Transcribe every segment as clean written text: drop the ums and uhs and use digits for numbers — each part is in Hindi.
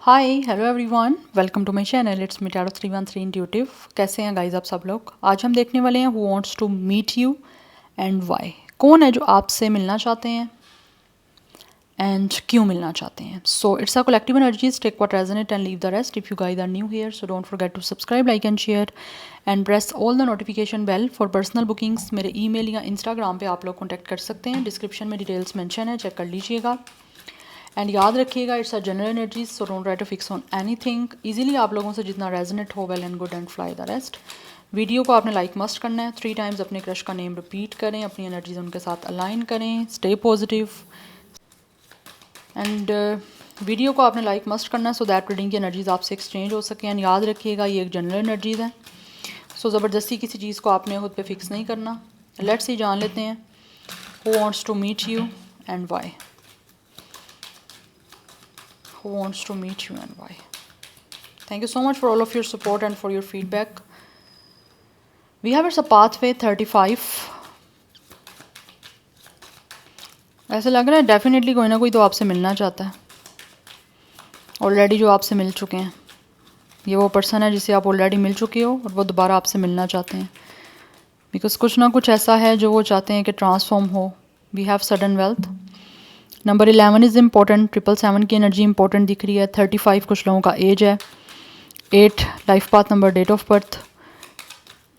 Hi hello everyone, welcome to my channel. It's me tarot 313 intuitive. कैसे हैं गाइस आप सब लोग? आज हम देखने वाले हैं who wants to meet you and why. कौन है जो आपसे मिलना चाहते हैं एंड क्यों मिलना चाहते हैं। So it's a collective energies, take what resonate and leave the rest. If you guys are new here so don't forget to subscribe, like and share and press all the notification bell for personal bookings. मेरे ईमेल या इंस्टाग्राम पे आप लोग कॉन्टैक्ट कर सकते हैं, डिस्क्रिप्शन में डिटेल्स मेंशन है, चेक कर लीजिएगा। एंड याद रखिएगा it's a general energies, so don't try to fix on anything. Easily आप लोगों से जितना रेजोनेट हो, well and good and fly the rest. Video को आपने लाइक मस्ट करना है, 3 टाइम्स अपने क्रश का नेम रिपीट करें, अपनी एनर्जीज उनके साथ अलाइन करें, स्टे पॉजिटिव। एंड वीडियो को आपने लाइक मस्ट करना है सो दैट रीडिंग की एनर्जीज आपसे एक्सचेंज हो सके। एंड याद रखिएगा ये एक जनरल एनर्जीज है, सो ज़बरदस्ती किसी चीज़ को आपने खुद पे फिक्स नहीं करना। लेट्स सी जान लेते हैं who wants to meet you and why. Who wants to meet you and why? Thank you so much for all of your support and for your feedback. We have it's a pathway 35. ऐसा लग रहा है डेफिनेटली कोई ना कोई तो आपसे मिलना चाहता है ऑलरेडी, जो आपसे मिल चुके हैं। ये वो पर्सन है जिसे आप ऑलरेडी मिल चुके हो और वो दोबारा आपसे मिलना चाहते हैं, बिकॉज कुछ ना कुछ ऐसा है जो वो चाहते हैं कि ट्रांसफॉर्म हो। We have sudden wealth. Number 11 is important, 777 की एनर्जी इंपॉर्टेंट दिख रही है। 35 कुछ लोगों का एज है। 8 life path number, date of birth.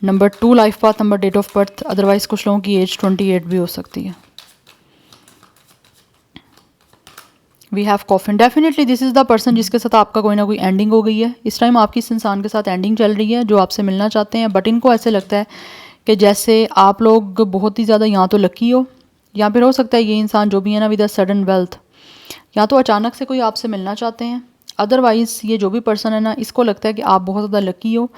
Number 2 life path number, date of birth. Otherwise कुछ लोगों की एज 28 भी हो सकती है। We have coffin, definitely this is the person जिसके साथ आपका कोई ना कोई एंडिंग हो गई है। इस टाइम आपकी इस इंसान के साथ एंडिंग चल रही है जो आपसे मिलना चाहते हैं, बट इनको ऐसे लगता है कि जैसे आप लोग बहुत ही ज़्यादा या तो लकी हो, या फिर हो सकता है ये इंसान जो भी है ना विद अ सडन वेल्थ, या तो अचानक से कोई आपसे मिलना चाहते हैं। अदरवाइज़ ये जो भी पर्सन है ना, इसको लगता है कि आप बहुत ज़्यादा लकी हो।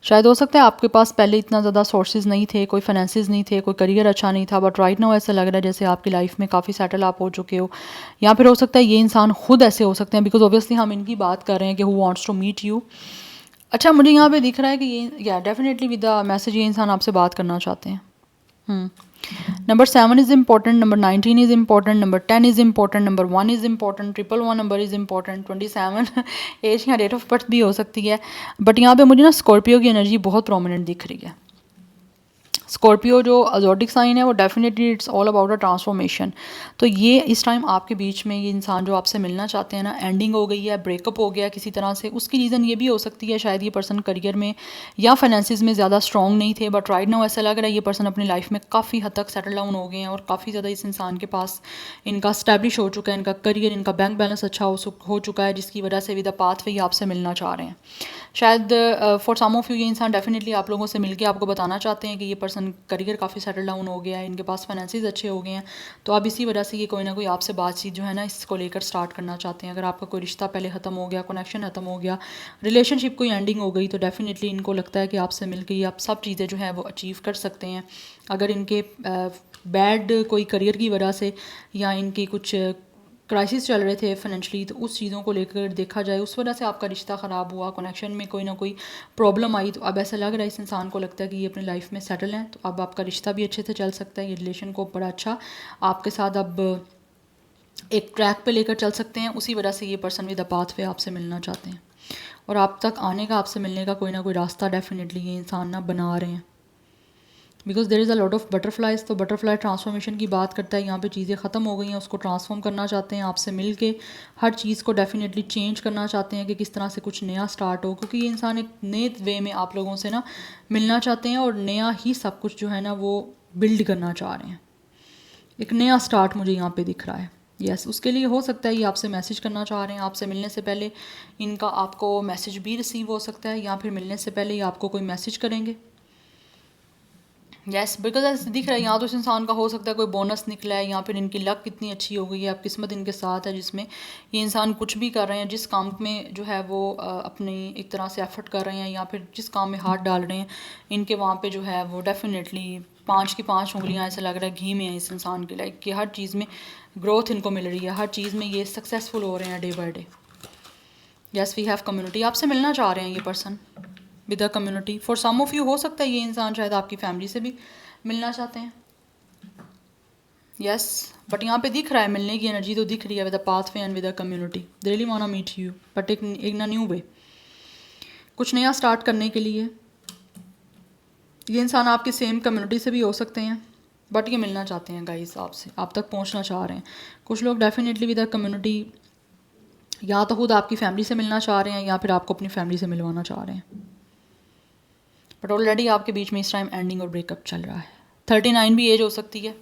शायद हो सकता है आपके पास पहले इतना ज़्यादा सोर्सेज नहीं थे, कोई फाइनेंसिस नहीं थे, कोई करियर अच्छा नहीं था, बट राइट नाउ ऐसा लग रहा है जैसे आपकी लाइफ में काफ़ी सेटल आप हो चुके हो। या फिर हो सकता है ये इंसान खुद ऐसे हो सकते हैं, बिकॉज ऑब्वियसली हम इनकी बात कर रहे हैं कि who wants to meet you. अच्छा, मुझे यहाँ पे दिख रहा है कि ये या डेफिनेटली विद द मैसेज ये इंसान आपसे बात करना चाहते हैं। Number 7 is important, number 19 is important, number 10 is important, number 1 is important, 111 number is important, 27 age या डेट ऑफ बर्थ भी हो सकती है। बट यहाँ पे मुझे ना स्कॉर्पियो की एनर्जी बहुत प्रोमिनेंट दिख रही है। स्कॉर्पियो जो ज़ोडिक साइन है वो definitely it's all about a transformation. तो ये इस टाइम आपके बीच में ये इंसान जो आपसे मिलना चाहते हैं ना, एंडिंग हो गई है, ब्रेकअप हो गया किसी तरह से। उसकी रीज़न ये भी हो सकती है शायद ये पर्सन करियर में या फाइनेंसिस में ज़्यादा स्ट्रॉन्ग नहीं थे, बट राइट नाउ ऐसा लग रहा है ये पर्सन अपनी लाइफ में काफ़ी हद तक सेटल डाउन हो गए हैं और काफ़ी ज़्यादा इस इंसान के पास इनका स्टैब्लिश हो चुका है, इनका करियर, इनका बैंक बैलेंस अच्छा हो चुका है, जिसकी वजह से विद अ पाथ वे आपसे मिलना चाह रहे हैं। शायद फॉर सम ऑफ यू ये इंसान डेफिनेटली आप लोगों से मिलके आपको बताना चाहते हैं कि ये पर्सन करियर काफ़ी सेटल डाउन हो गया है, इनके पास फाइनेंसिस अच्छे हो गए हैं। तो अब इसी वजह से ये कोई ना कोई आपसे बातचीत जो है ना इसको लेकर स्टार्ट करना चाहते हैं। अगर आपका कोई रिश्ता पहले ख़त्म हो गया, कनेक्शन ख़त्म हो गया, रिलेशनशिप कोई एंडिंग हो गई, तो डेफिनेटली इनको लगता है कि आपसे मिलकर ये आप सब चीज़ें जो है वो अचीव कर सकते हैं। अगर इनके बैड कोई करियर की वजह से या इनकी कुछ क्राइसिस चल रहे थे फाइनेंशली, तो उस चीज़ों को लेकर देखा जाए उस वजह से आपका रिश्ता ख़राब हुआ, कनेक्शन में कोई ना कोई प्रॉब्लम आई, तो अब ऐसा लग रहा है इस इंसान को लगता है कि ये अपनी लाइफ में सेटल हैं, तो अब आपका रिश्ता भी अच्छे से चल सकता है। ये रिलेशन को बड़ा अच्छा आपके साथ अब एक ट्रैक पे लेकर चल सकते हैं। उसी वजह से ये पर्सन विद द पाथ वे आपसे मिलना चाहते हैं और आप तक आने का, आपसे मिलने का कोई ना कोई रास्ता डेफिनेटली ये इंसान ना बना रहे हैं, because there is a lot of butterflies. तो बटरफ्लाई ट्रांसफॉर्मेशन की बात करता है, यहाँ पे चीज़ें ख़त्म हो गई हैं, उसको ट्रांसफॉर्म करना चाहते हैं। आपसे मिल के हर चीज़ को डेफिनेटली चेंज करना चाहते हैं कि किस तरह से कुछ नया स्टार्ट हो, क्योंकि ये इंसान एक नए वे में आप लोगों से ना मिलना चाहते हैं और नया ही सब कुछ जो है ना वो बिल्ड करना चाह रहे हैं। एक नया स्टार्ट मुझे यहाँ पे दिख रहा है। यस, उसके लिए हो सकता है ये आपसे मैसेज करना चाह रहे हैं। आपसे मिलने से पहले इनका आपको मैसेज भी रिसीव हो सकता है, या फिर मिलने से पहले ये आपको कोई मैसेज करेंगे। यस, बिकॉज ऐसे दिख रहा है यहाँ तो इस इंसान का हो सकता है कोई बोनस निकला है, या फिर इनकी लक कितनी अच्छी हो गई है, अब किस्मत इनके साथ है, जिसमें ये इंसान कुछ भी कर रहे हैं, जिस काम में जो है वो अपनी एक तरह से एफर्ट कर रहे हैं या फिर जिस काम में हाथ डाल रहे हैं, इनके वहाँ पे जो है वो डेफिनेटली 5 की 5 उंगलियाँ ऐसा लग रहा है घी में है इस इंसान की, लाइक कि हर चीज़ में ग्रोथ इनको मिल रही है, हर चीज़ में ये सक्सेसफुल हो रहे हैं day by day. Yes, we have community, आपसे मिलना चाह रहे हैं ये person with a community. For some of you हो सकता है ये इंसान शायद आपकी फैमिली से भी मिलना चाहते हैं। यस, बट यहाँ पे दिख रहा है मिलने की एनर्जी तो दिख रही है with a pathway and with a community, they really want to meet you, but एक ना न्यू वे, कुछ नया स्टार्ट करने के लिए। ये इंसान आपकी सेम कम्युनिटी से भी हो सकते हैं, बट ये मिलना चाहते हैं गाइस आपसे, आप तक पहुंचना चाह रहे हैं। कुछ लोग डेफिनेटली विद अ कम्युनिटी या तो खुद आपकी फैमिली से मिलना चाह रहे हैं या फिर आपको अपनी फैमिली से मिलवाना चाह रहे हैं, बट ऑलरेडी आपके बीच में इस टाइम एंडिंग और ब्रेकअप चल रहा है। 39 भी एज हो सकती है।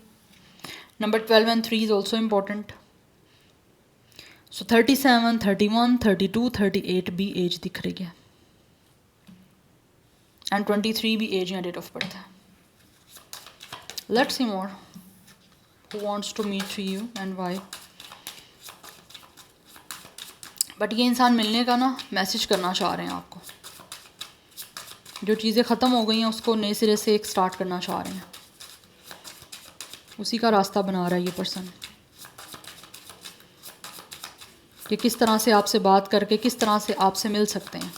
Number 12 and 3 is also important. सो 37, 31, 32, 38 भी एज दिख रही है, एंड 23 भी एज या डेट ऑफ बर्थ है। Let's see more who wants to meet you and why. But ये इंसान मिलने का ना मैसेज करना चाह रहे हैं आपको, जो चीज़ें ख़त्म हो गई हैं उसको नए सिरे से एक स्टार्ट करना चाह रहे हैं, उसी का रास्ता बना रहा है ये पर्सन कि किस तरह से आपसे बात करके किस तरह से आपसे मिल सकते हैं।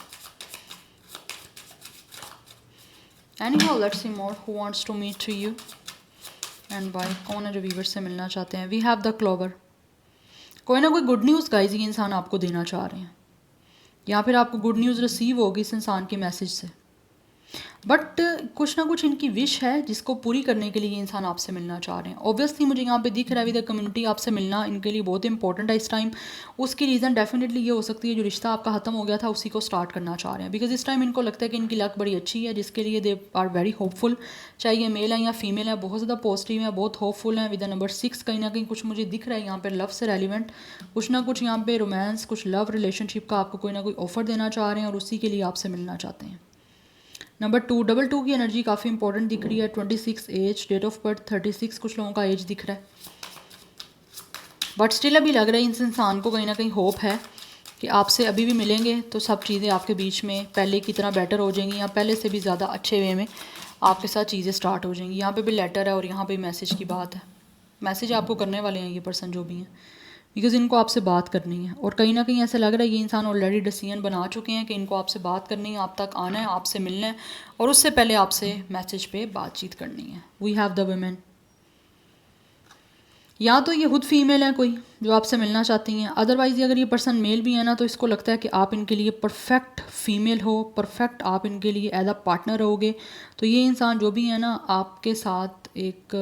Anyhow, let's see more who wants to meet to you and why। कौन है जो वीवर से मिलना चाहते हैं। वी हैव द क्लोवर, कोई ना कोई गुड न्यूज़ गाइज ये इंसान आपको देना चाह रहे हैं, या फिर आपको गुड न्यूज़ रिसीव होगी इस इंसान के मैसेज से, बट कुछ ना कुछ इनकी विश है जिसको पूरी करने के लिए ये इंसान आपसे मिलना चाह रहे हैं। ऑब्वियसली मुझे यहाँ पे दिख रहा है विद द कम्युनिटी आपसे मिलना इनके लिए बहुत इंपॉर्टेंट है इस टाइम। उसकी रीज़न डेफिनेटली ये हो सकती है जो रिश्ता आपका ख़त्म हो गया था उसी को स्टार्ट करना चाह रहे हैं, बिकॉज इस टाइम इनको लगता है कि इनकी लक बड़ी अच्छी है, जिसके लिए दे आर वेरी होपफुल, चाहे ये मेल है या फीमेल है, बहुत ज़्यादा पॉजिटिव है, बहुत होपफुल है। विद द नंबर 6 कहीं ना कहीं कुछ मुझे दिख रहा है यहाँ पर लव से रेलिवेंट, कुछ ना कुछ यहाँ पे रोमांस, कुछ लव रिलेशनशिप का आपको कोई ना कोई ऑफर देना चाह रहे हैं और उसी के लिए आपसे मिलना चाहते हैं। नंबर 2, डबल 2 की एनर्जी काफ़ी इंपॉर्टेंट दिख रही है। 26 एज, डेट ऑफ बर्थ 36, कुछ लोगों का एज दिख रहा है, बट स्टिल अभी लग रहा है इस इंसान को कहीं ना कहीं होप है कि आपसे अभी भी मिलेंगे तो सब चीज़ें आपके बीच में पहले की तरह बेटर हो जाएंगी, या पहले से भी ज़्यादा अच्छे वे में आपके साथ चीज़ें स्टार्ट हो जाएंगी। यहाँ पे भी लेटर है और यहाँ पे मैसेज की बात है, मैसेज आपको करने वाले हैं ये पर्सन जो भी हैं, बिकॉज इनको आपसे बात करनी है। और कहीं ना कहीं ऐसा लग रहा है ये इंसान ऑलरेडी डिसीजन बना चुके हैं कि इनको आपसे बात करनी है, आप तक आना है, आपसे मिलना है, और उससे पहले आपसे मैसेज पे बातचीत करनी है। वी हैव द वुमेन, या तो ये खुद फीमेल है कोई जो आपसे मिलना चाहती हैं, अदरवाइज़ अगर ये पर्सन मेल भी है ना तो इसको लगता है कि आप इनके लिए परफेक्ट फीमेल हो, परफेक्ट आप इनके लिए एज अ पार्टनर रहोगे। तो ये इंसान जो भी है ना आपके साथ एक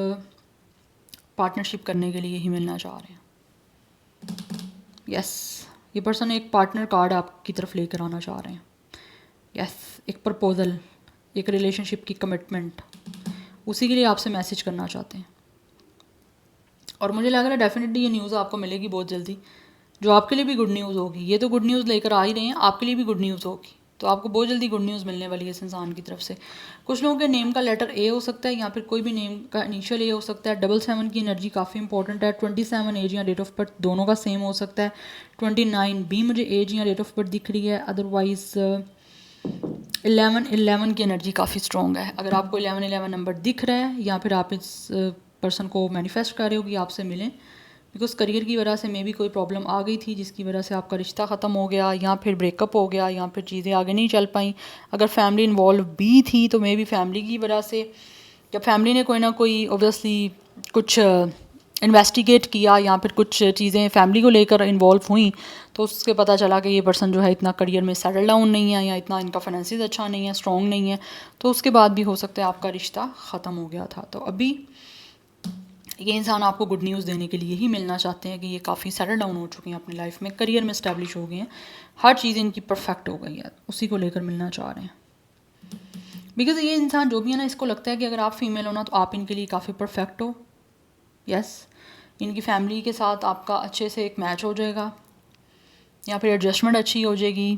पार्टनरशिप करने के लिए ही मिलना चाह रहे हैं। यस, ये पर्सन एक पार्टनर कार्ड आपकी तरफ लेकर आना चाह रहे हैं। यस, एक प्रपोजल, एक रिलेशनशिप की कमिटमेंट, उसी के लिए आपसे मैसेज करना चाहते हैं। और मुझे लग रहा है डेफिनेटली ये न्यूज़ आपको मिलेगी बहुत जल्दी, जो आपके लिए भी गुड न्यूज़ होगी। ये तो गुड न्यूज़ लेकर आ ही रहे हैं, आपके लिए भी गुड न्यूज़ होगी, तो आपको बहुत जल्दी गुड न्यूज़ मिलने वाली है इस इंसान की तरफ से। कुछ लोगों के नेम का लेटर ए हो सकता है, या फिर कोई भी नेम का इनिशियल ए हो सकता है। 77 की एनर्जी काफ़ी इंपॉर्टेंट है। 27 एज या डेट ऑफ बर्थ दोनों का सेम हो सकता है। 29 भी मुझे एज या डेट ऑफ बर्थ दिख रही है। अदरवाइज़ 11 की एनर्जी काफ़ी स्ट्रॉन्ग है। अगर आपको 11 नंबर दिख रहा है या फिर आप इस पर्सन को मैनिफेस्ट कर रहे हो कि आपसे मिलें, बिकॉज करियर की वजह से मे भी कोई प्रॉब्लम आ गई थी जिसकी वजह से आपका रिश्ता ख़त्म हो गया, या फिर ब्रेकअप हो गया, या फिर चीज़ें आगे नहीं चल पाई। अगर फैमिली इन्वॉल्व भी थी तो मे भी फैमिली की वजह से, जब फैमिली ने कोई ना कोई ऑब्वियसली कुछ इन्वेस्टिगेट किया या फिर कुछ चीज़ें फैमिली को लेकर इन्वॉल्व हुई, तो उसके पता चला कि ये पर्सन जो है इतना करियर में सेटल डाउन नहीं है, या इतना इनका फाइनेंसिस अच्छा नहीं है, स्ट्रॉन्ग नहीं है, तो उसके बाद भी हो सकता है आपका रिश्ता ख़त्म हो गया था। तो अभी ये इंसान आपको गुड न्यूज़ देने के लिए ही मिलना चाहते हैं कि ये काफ़ी सेटल डाउन हो चुके हैं अपनी लाइफ में, करियर में इस्टेब्लिश हो गए हैं, हर चीज़ इनकी परफेक्ट हो गई है, उसी को लेकर मिलना चाह रहे हैं। बिकॉज ये इंसान जो भी है ना, इसको लगता है कि अगर आप फीमेल हो ना तो आप इनके लिए काफ़ी परफेक्ट हो। यस, इनकी फैमिली के साथ आपका अच्छे से एक मैच हो जाएगा, या फिर एडजस्टमेंट अच्छी हो जाएगी,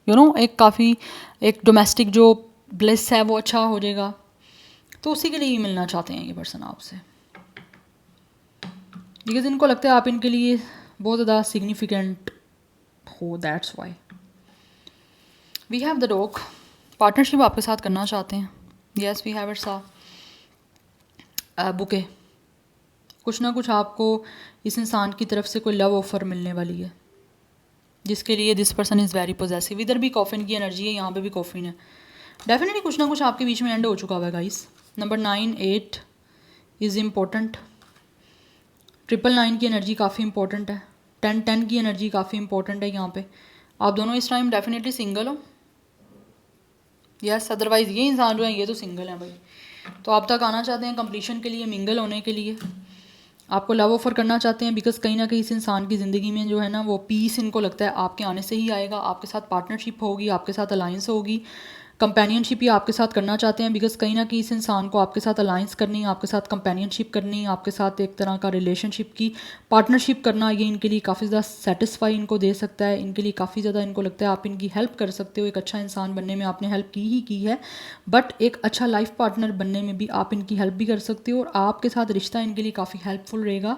एक काफ़ी एक डोमेस्टिक जो ब्लिस है वो अच्छा हो जाएगा। तो उसी के लिए ही मिलना चाहते हैं ये पर्सन आपसे, बिकॉज इनको लगता है आप इनके लिए बहुत ज़्यादा सिग्निफिकेंट हो, that's why. We have the dog, partnership आपके साथ करना चाहते हैं। Yes, we have it's bouquet, कुछ ना कुछ आपको इस इंसान की तरफ से कोई लव ऑफर मिलने वाली है, जिसके लिए this person is very possessive. इधर भी कॉफिन की एनर्जी है, यहाँ पे भी कॉफिन है। डेफिनेटली कुछ ना कुछ आपके बीच में एंड हो चुका हुआ है गाइस। Number 9, 8 is important. 999 की एनर्जी काफ़ी इंपॉर्टेंट है, 1010 की एनर्जी काफ़ी इंपॉर्टेंट है यहाँ पे। आप दोनों इस टाइम डेफिनेटली सिंगल हो, यस, अदरवाइज़ ये इंसान जो है ये तो सिंगल है भाई। तो आप तक आना चाहते हैं कंप्लीशन के लिए, मिंगल होने के लिए, आपको लव ऑफर करना चाहते हैं, बिकॉज कहीं ना कहीं इस इंसान की ज़िंदगी में जो है ना वो पीस इनको लगता है आपके आने से ही आएगा। आपके साथ पार्टनरशिप होगी, आपके साथ अलायंस होगी, कंपेनियनशिप ही आपके साथ करना चाहते हैं, बिकॉज कहीं ना कहीं इस इंसान को आपके साथ अलायंस करनी, आपके साथ कंपेनियनशिप करनी, आपके साथ एक तरह का रिलेशनशिप की पार्टनरशिप करना, ये इनके लिए काफ़ी ज़्यादा सेटिस्फाई इनको दे सकता है। इनके लिए काफ़ी ज़्यादा इनको लगता है आप इनकी हेल्प कर सकते हो, एक अच्छा इंसान बनने में आपने हेल्प की ही की है, बट एक अच्छा लाइफ पार्टनर बनने में भी आप इनकी हेल्प भी कर सकते हो, और आपके साथ रिश्ता इनके लिए काफ़ी हेल्पफुल रहेगा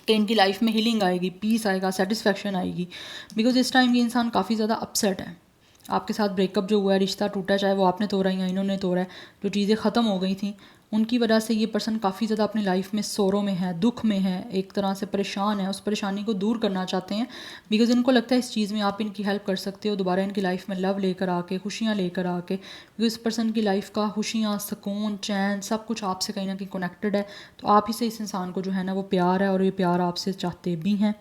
कि इनकी लाइफ में हीलिंग आएगी, पीस आएगा, सेटिस्फेक्शन आएगी। बिकॉज इस टाइम ये इंसान काफ़ी ज़्यादा अपसेट है। आपके साथ ब्रेकअप जो हुआ है, रिश्ता टूटा, चाहे वो आपने तोड़ा या इन्होंने तोड़ा है, जो चीज़ें ख़त्म हो गई थी उनकी वजह से ये पर्सन काफ़ी ज़्यादा अपनी लाइफ में सोरों में है, दुख में है, एक तरह से परेशान है, उस परेशानी को दूर करना चाहते हैं। बिकॉज इनको लगता है इस चीज़ में आप इनकी हेल्प कर सकते हो, दोबारा इनकी लाइफ में लव लेकर आके, खुशियाँ लेकर आके। बिकॉज इस पर्सन की लाइफ का खुशियाँ, सुकून, चैन सब कुछ आपसे कहीं ना कहीं कनेक्टेड है। तो आप ही से इस इंसान को जो है ना वो प्यार है, और ये प्यार आपसे चाहते भी हैं।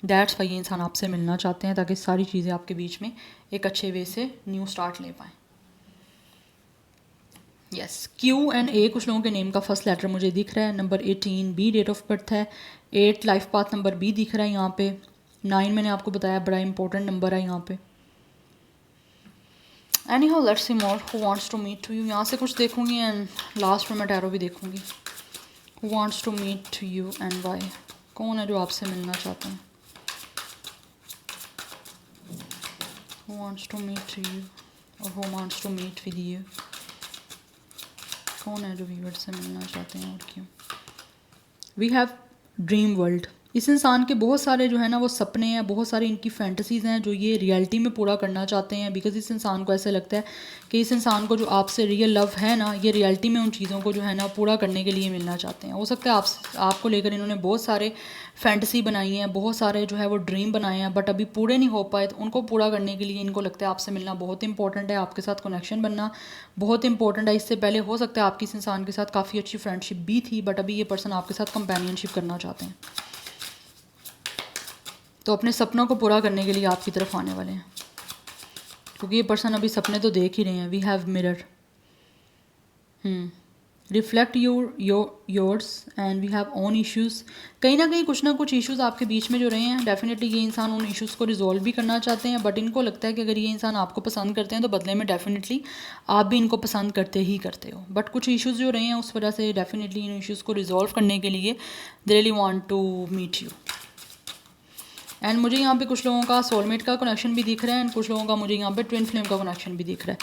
दैट्स वाई ये इंसान आपसे मिलना चाहते हैं, ताकि सारी चीज़ें आपके बीच में एक अच्छे वे से न्यू स्टार्ट ले पाएँ। यस, Q&A कुछ लोगों के नेम का फर्स्ट लेटर मुझे दिख रहा है। Number 18 B date of birth है। 8 लाइफ पाथ नंबर B दिख रहा है यहाँ पे। 9 मैंने आपको बताया बड़ा इंपॉर्टेंट नंबर है यहाँ पे। Any how let's see more who wants to meet to you. यहाँ से कुछ देखूंगी एंड लास्ट में मैं टैरो भी देखूंगी। Who wants to meet to you and why. कौन है जो आपसे मिलना चाहते हैं? Who wants to meet to you or who wants to meet with you? कौन है जो व्यूअर से मिलना चाहते हैं और क्यों? We have dream world. इस इंसान के बहुत सारे जो है ना वो सपने हैं, बहुत सारी इनकी फैंटेसीज़ हैं जो ये रियलिटी में पूरा करना चाहते हैं। बिकॉज इस इंसान को ऐसे लगता है कि इस इंसान को जो आपसे रियल लव है ना, ये रियलिटी में उन चीज़ों को जो है ना पूरा करने के लिए मिलना चाहते हैं। हो सकता है आपको लेकर इन्होंने बहुत सारे फैंटेसी बनाई हैं, बहुत सारे जो है वो ड्रीम बनाए हैं, बट अभी पूरे नहीं हो पाए। तो उनको पूरा करने के लिए इनको लगता है आपसे मिलना बहुत इंपॉर्टेंट है, आपके साथ कनेक्शन बनना बहुत इंपॉर्टेंट है। इससे पहले हो सकता है आपकी इस इंसान के साथ काफ़ी अच्छी फ्रेंडशिप भी थी, बट अभी ये पर्सन आपके साथ कंपेनियनशिप करना चाहते हैं। तो अपने सपनों को पूरा करने के लिए आपकी तरफ आने वाले हैं, क्योंकि ये पर्सन अभी सपने तो देख ही रहे हैं। We have mirror, reflect yours and we have own issues. कहीं ना कुछ इश्यूज़ आपके बीच में जो रहे हैं, डेफिनेटली ये इंसान उन इश्यूज़ को रिजॉल्व भी करना चाहते हैं, बट इनको लगता है कि अगर ये इंसान आपको पसंद करते हैं तो बदले में डेफिनेटली आप भी इनको पसंद करते ही करते हो। बट कुछ इश्यूज़ जो रहे हैं उस वजह से डेफिनेटली इन इश्यूज़ को रिजॉल्व करने के लिए they really want to meet you. And मुझे यहाँ पे कुछ लोगों का सोलमेट का कनेक्शन भी दिख रहा है, एंड कुछ लोगों का मुझे यहाँ पे ट्विन फ्लेम का कनेक्शन भी दिख रहा है,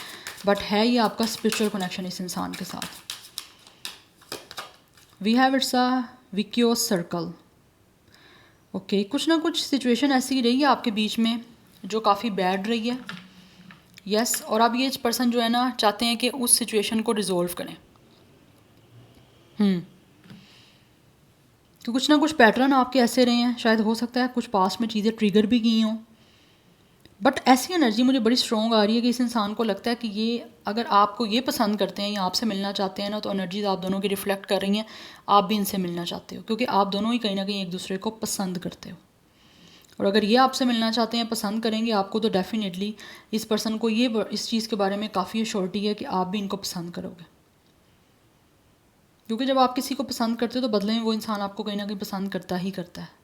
बट है ये आपका स्पिरिचुअल कनेक्शन इस इंसान के साथ। We have it's a vicious circle. Okay, कुछ ना कुछ सिचुएशन ऐसी रही है आपके बीच में जो काफ़ी बैड रही है। यस, और अब ये पर्सन जो है ना चाहते हैं कि उस सिचुएशन को रिजॉल्व करें। तो कुछ ना कुछ पैटर्न आपके ऐसे रहे हैं, शायद हो सकता है कुछ पास में चीज़ें ट्रिगर भी की हों, बट ऐसी एनर्जी मुझे बड़ी स्ट्रॉन्ग आ रही है कि इस इंसान को लगता है कि ये अगर आपको ये पसंद करते हैं या आपसे मिलना चाहते हैं ना, तो एनर्जीज आप दोनों की रिफ्लेक्ट कर रही हैं, आप भी इनसे मिलना चाहते हो, क्योंकि आप दोनों ही कहीं ना कहीं एक दूसरे को पसंद करते हो। और अगर ये आपसे मिलना चाहते हैं, पसंद करेंगे आपको, तो डेफिनेटली इस पर्सन को ये इस चीज़ के बारे में काफ़ी श्योरिटी है कि आप भी इनको पसंद करोगे, क्योंकि जब आप किसी को पसंद करते हो तो बदले में वो इंसान आपको कहीं ना कहीं पसंद करता ही करता है।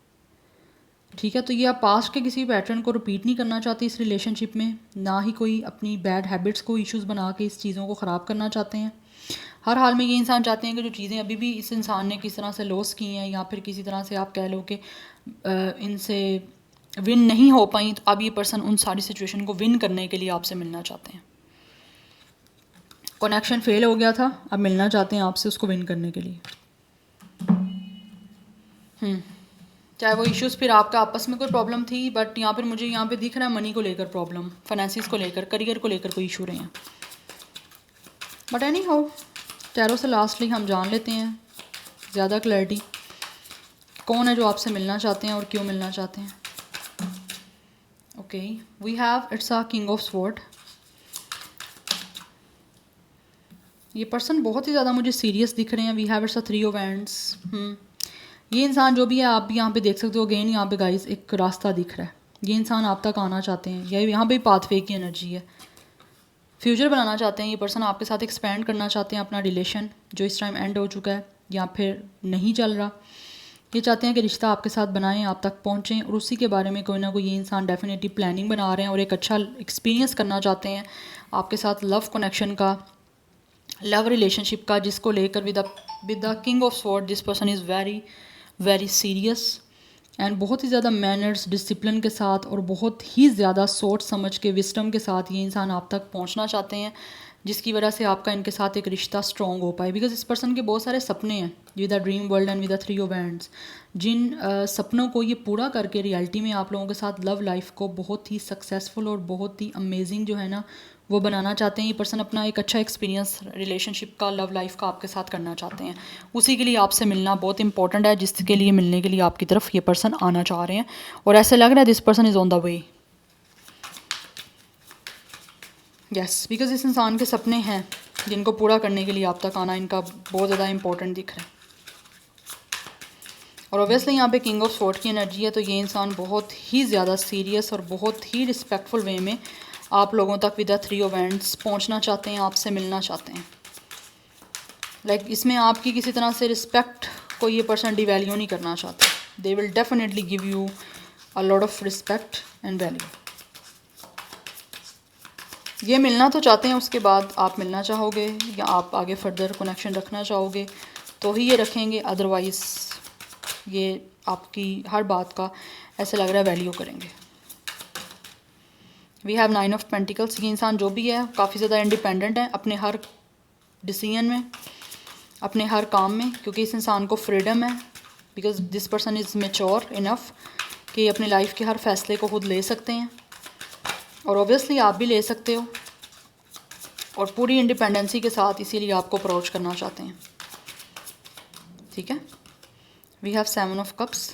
ठीक है, तो ये आप पास्ट के किसी पैटर्न को रिपीट नहीं करना चाहते इस रिलेशनशिप में, ना ही कोई अपनी बैड हैबिट्स को इश्यूज़ बना के इस चीज़ों को ख़राब करना चाहते हैं। हर हाल में ये इंसान चाहते हैं कि जो चीज़ें अभी भी इस इंसान ने किस तरह से लॉस की हैं, या फिर किसी तरह से आप कह लो कि इनसे विन नहीं हो पाई, तो अब ये पर्सन उन सारी सिचुएशन को विन करने के लिए आपसे मिलना चाहते हैं। कनेक्शन फेल हो गया था, अब मिलना चाहते हैं आपसे उसको विन करने के लिए। चाहे वो इश्यूज़ फिर आपका आपस में कोई प्रॉब्लम थी, बट यहाँ पर मुझे यहाँ पे दिख रहा है मनी को लेकर प्रॉब्लम, फाइनेंसिस को लेकर, करियर को लेकर कोई इशू रहे हैं। बट एनी हाउ टैरो से लास्टली हम जान लेते हैं ज़्यादा क्लैरिटी, कौन है जो आपसे मिलना चाहते हैं और क्यों मिलना चाहते हैं। Okay, we have it's a king of sword. ये पर्सन बहुत ही ज़्यादा मुझे सीरियस दिख रहे हैं। We have it's a 3 of hands. ये इंसान जो भी है, आप यहाँ पे देख सकते हो अगेन यहाँ पे गाइस एक रास्ता दिख रहा है, ये इंसान आप तक आना चाहते हैं, या यहाँ पे पाथवे की एनर्जी है, फ्यूचर बनाना चाहते हैं ये पर्सन, आपके साथ एक्सपेंड करना चाहते हैं अपना रिलेशन जो इस टाइम एंड हो चुका है या फिर नहीं चल रहा। ये चाहते हैं कि रिश्ता आपके साथ बनाएं, आप तक पहुँचें, और उसी के बारे में कोई ना कोई ये इंसान डेफिनेटली प्लानिंग बना रहे हैं और एक अच्छा एक्सपीरियंस करना चाहते हैं आपके साथ, लव कनेक्शन का, लव रिलेशनशिप का, जिसको लेकर with the king of sword this person is very very serious and बहुत ही ज़्यादा मैनर्स डिसिप्लिन के साथ और बहुत ही ज़्यादा सोच समझ के विस्डम के साथ ये इंसान आप तक पहुंचना चाहते हैं, जिसकी वजह से आपका इनके साथ एक रिश्ता स्ट्रॉन्ग हो पाए। बिकॉज इस पर्सन के बहुत सारे सपने हैं with the dream world and with the three of hands, जिन सपनों को ये पूरा करके रियलिटी में आप लोगों के साथ लव लाइफ को बहुत ही सक्सेसफुल और बहुत ही अमेजिंग जो है ना वो बनाना चाहते हैं। ये पर्सन अपना एक अच्छा एक्सपीरियंस रिलेशनशिप का, लव लाइफ का आपके साथ करना चाहते हैं, उसी के लिए आपसे मिलना बहुत इंपॉर्टेंट है, जिसके लिए मिलने के लिए आपकी तरफ ये पर्सन आना चाह रहे हैं और ऐसे लग रहा है this person is on the way. Yes, because इस इंसान के सपने हैं जिनको पूरा करने के लिए आप तक आना इनका बहुत ज़्यादा इंपॉर्टेंट दिख रहा है। और ऑब्वियसली यहाँ पे किंग ऑफ स्वॉर्ड की एनर्जी है, तो ये इंसान बहुत ही ज़्यादा सीरियस और बहुत ही रिस्पेक्टफुल वे में आप लोगों तक with the three of hands पहुँचना चाहते हैं, आपसे मिलना चाहते हैं। लाइक इसमें आपकी किसी तरह से रिस्पेक्ट को ये पर्सन डिवैल्यू नहीं करना चाहते, they will definitely give you a lot of respect and value. ये मिलना तो चाहते हैं, उसके बाद आप मिलना चाहोगे या आप आगे फर्दर कनेक्शन रखना चाहोगे तो ही ये रखेंगे, अदरवाइज़ ये आपकी हर बात का ऐसे लग रहा है वैल्यू करेंगे। We have 9 of pentacles. ये इंसान जो भी है काफ़ी ज़्यादा इंडिपेंडेंट है अपने हर डिसीजन में, अपने हर काम में, क्योंकि इस इंसान को फ्रीडम है, because this person is mature enough कि अपनी लाइफ के हर फैसले को खुद ले सकते हैं, और ऑब्वियसली आप भी ले सकते हो, और पूरी इंडिपेंडेंसी के साथ इसीलिए आपको अप्रोच करना चाहते हैं। ठीक है, वी हैव 7 ऑफ कप्स।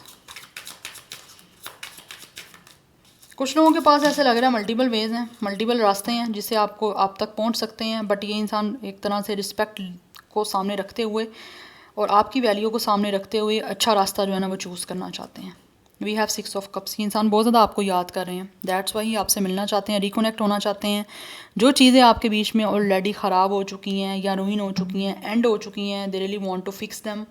कुछ लोगों के पास ऐसे लग रहा है मल्टीपल वेज हैं, मल्टीपल रास्ते हैं जिससे आप तक पहुंच सकते हैं, बट ये इंसान एक तरह से रिस्पेक्ट को सामने रखते हुए और आपकी वैल्यू को सामने रखते हुए अच्छा रास्ता जो है ना वो चूज़ करना चाहते हैं। We have 6 of cups. ये इंसान बहुत ज़्यादा आपको याद कर रहे हैं, दैट्स वाई आपसे मिलना चाहते हैं, रिकनेक्ट होना चाहते हैं। जो चीज़ें आपके बीच में ऑलरेडी ख़राब हो चुकी हैं या रुइन हो चुकी हैं, एंड हो चुकी हैं, they really want to fix them.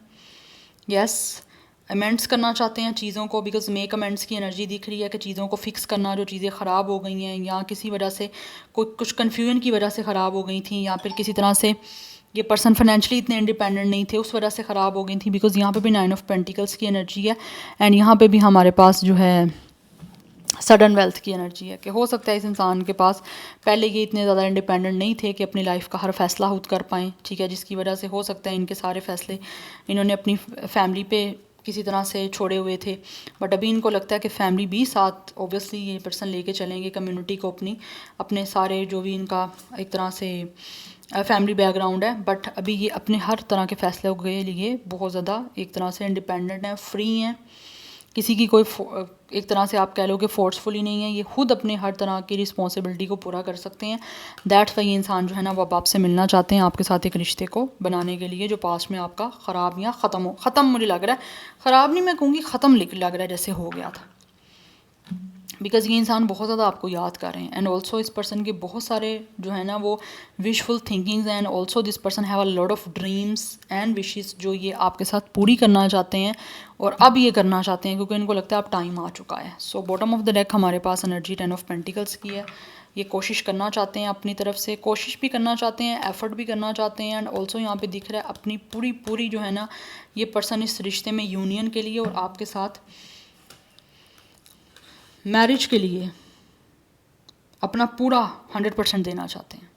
Yes, amends करना चाहते हैं चीज़ों को, बिकॉज मेक अमेंड्स की एनर्जी दिख रही है कि चीज़ों को फिक्स करना, जो चीज़ें ख़राब हो गई हैं या किसी वजह से कुछ कन्फ्यूजन की वजह से ख़राब हो गई थी, या फिर किसी तरह से ये पर्सन फाइनेंशियली इतने इंडिपेंडेंट नहीं थे उस वजह से ख़राब हो गई थी, बिकॉज यहाँ पे भी 9 ऑफ पेंटिकल्स की एनर्जी है, एंड यहाँ पे भी हमारे पास जो है सडन वेल्थ की एनर्जी है, कि हो सकता है इस इंसान के पास पहले ये इतने ज़्यादा इंडिपेंडेंट नहीं थे कि अपनी लाइफ का हर फैसला खुद कर पाएँ। ठीक है, जिसकी वजह से हो सकता है इनके सारे फैसले इन्होंने अपनी फैमिली पे किसी तरह से छोड़े हुए थे, बट अभी इनको लगता है कि फैमिली भी साथ ऑब्वियसली ये पर्सन लेके चलेंगे, कम्युनिटी को अपने सारे जो भी इनका एक तरह से फैमिली बैकग्राउंड है, बट अभी ये अपने हर तरह के फैसले के लिए बहुत ज़्यादा एक तरह से इंडिपेंडेंट हैं, फ्री हैं, किसी की कोई एक तरह से आप कह लो कि फोर्सफुली नहीं है, ये खुद अपने हर तरह की रिस्पॉन्सिबिलिटी को पूरा कर सकते हैं। दैट्स वाई ये इंसान जो है ना वो अब आपसे मिलना चाहते हैं, आपके साथ एक रिश्ते को बनाने के लिए जो पास्ट में आपका ख़राब या ख़त्म मुझे लग रहा है, ख़राब नहीं मैं कहूँगी, ख़त्म लग रहा है जैसे हो गया था, बिकॉज ये इंसान बहुत ज़्यादा आपको याद कर रहे हैं, एंड ऑल्सो इस पर्सन के बहुत सारे जो है ना वो wishful thinkings, and also this person have a lot of dreams and wishes जो ये आपके साथ पूरी करना चाहते हैं, और अब ये करना चाहते हैं क्योंकि इनको लगता है अब टाइम आ चुका है। So bottom of the deck हमारे पास एनर्जी 10 ऑफ पेंटिकल्स की है। ये कोशिश करना चाहते हैं अपनी तरफ से, कोशिश भी करना चाहते हैं, एफर्ट भी करना चाहते हैं, एंड ऑल्सो यहाँ पे दिख रहा है अपनी पूरी जो है ना ये पर्सन इस रिश्ते में यूनियन के लिए और आपके साथ मैरिज के लिए अपना पूरा 100% देना चाहते हैं,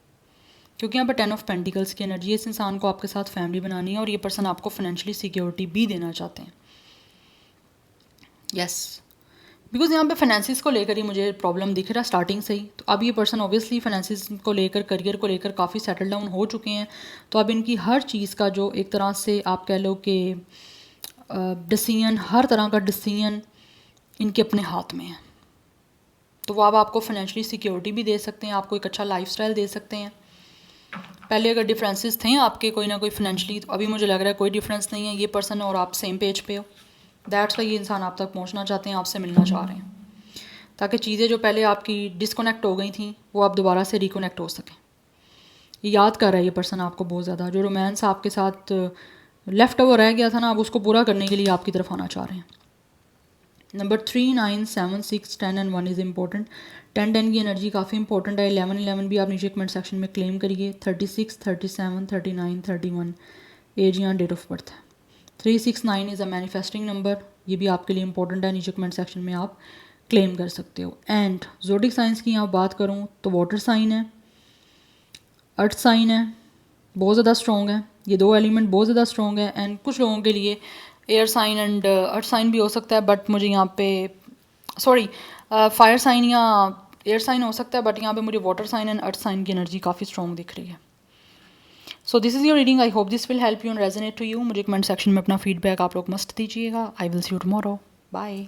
क्योंकि यहाँ पर 10 ऑफ पेंटिकल्स की एनर्जी है। इस इंसान को आपके साथ फैमिली बनानी है और ये पर्सन आपको फाइनेंशियली सिक्योरिटी भी देना चाहते हैं। यस, बिकॉज यहाँ पे फाइनेंसिस को लेकर ही मुझे प्रॉब्लम दिख रहा है स्टार्टिंग से ही, तो अब ये पर्सन ऑब्वियसली फाइनेंसिस को लेकर, करियर को लेकर काफ़ी सेटल डाउन हो चुके हैं, तो अब इनकी हर चीज़ का जो एक तरह से आप कह लो कि डिसीजन, हर तरह का डिसीजन इनके अपने हाथ में है, तो वो अब आपको फाइनेंशियली सिक्योरिटी भी दे सकते हैं, आपको एक अच्छा लाइफस्टाइल दे सकते हैं। पहले अगर डिफरेंसेस थे आपके कोई ना कोई फाइनेंशियली, तो अभी मुझे लग रहा है कोई डिफरेंस नहीं है, ये पर्सन और आप सेम पेज पे हो। दैट्स वाई ये इंसान आप तक पहुंचना चाहते हैं, आपसे मिलना चाह रहे हैं, ताकि चीज़ें जो पहले आपकी डिस्कनेक्ट हो गई थी वो आप दोबारा से रिकनेक्ट हो सकें। याद कर रहा है ये पर्सन आपको बहुत ज़्यादा, जो रोमांस आपके साथ लेफ़्ट ओवर रह गया था ना, अब उसको पूरा करने के लिए आपकी तरफ आना चाह रहे हैं। Number 3, 9, 7, 6, 10 and 1 is important. 10 की एनर्जी काफ़ी इंपॉर्टेंट है। 11 भी आप नीचे कमेंट सेक्शन में क्लेम करिए। 36, 37, 39, 31 एज या डेट ऑफ बर्थ है। 369 इज़ अ मैनिफेस्टिंग नंबर, ये भी आपके लिए इंपॉर्टेंट है, नीचे कमेंट सेक्शन में आप क्लेम कर सकते हो। एंड ज़ोडिक साइंस की यहाँ बात करूँ तो वाटर साइन है, अर्थ साइन है, बहुत ज़्यादा स्ट्रॉन्ग है, ये दो एलिमेंट बहुत ज़्यादा स्ट्रॉन्ग है। एंड कुछ लोगों के लिए air sign and earth sign भी हो सकता है, बट मुझे यहाँ पे सॉरी फायर साइन या एयर साइन हो सकता है, बट यहाँ पे मुझे water sign and earth sign की एनर्जी काफ़ी स्ट्रॉन्ग दिख रही है। So this is your reading, I hope this will help you and resonate to you. मुझे कमेंट सेक्शन में अपना फीडबैक आप लोग मस्ट दीजिएगा। I will C you tomorrow, bye.